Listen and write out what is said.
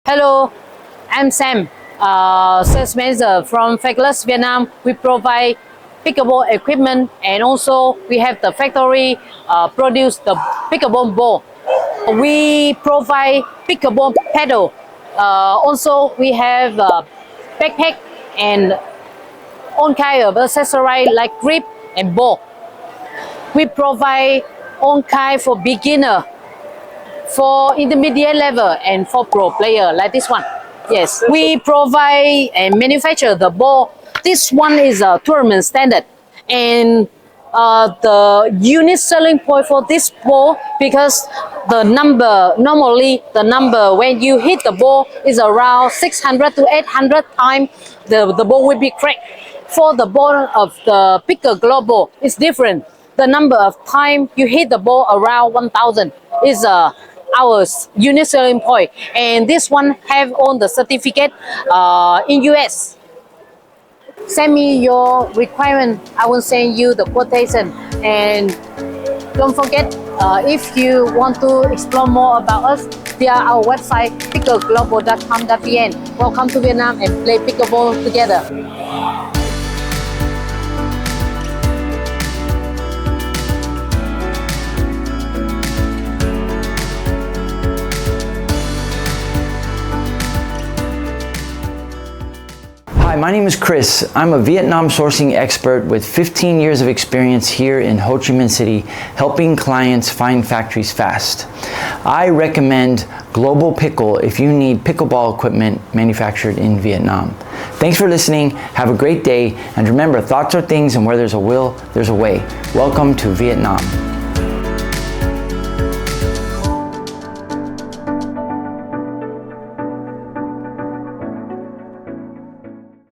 Hello, I'm Sam, sales manager from Facolos, Vietnam. We provide pickleball equipment and also we have the factory produce the pickleball ball. We provide pickleball paddle. Also, we have backpack and all kind of accessories like grip and ball. We provide all kind for beginner, for intermediate level and for pro player like this one. Yes, we provide and manufacture the ball. This one is a tournament standard, and the unique selling point for this ball because the number normally the number when you hit the ball is around 600 to 800 times the ball will be cracked. For the ball of the Pickleball ball, it's different. The number of time you hit the ball around 1,000 is our unique selling point, and this one have all the certificate in US. Send me your requirement. I will send you the quotation, and don't forget if you want to explore more about us via our website pickleglobal.com.vn. Welcome to Vietnam and play pickleball together. Hi, my name is Chris. I'm a Vietnam sourcing expert with 15 years of experience here in Ho Chi Minh City, helping clients find factories fast. I recommend Global Pickle if you need pickleball equipment manufactured in Vietnam. Thanks for listening. Have a great day. And remember, thoughts are things, and where there's a will, there's a way. Welcome to Vietnam.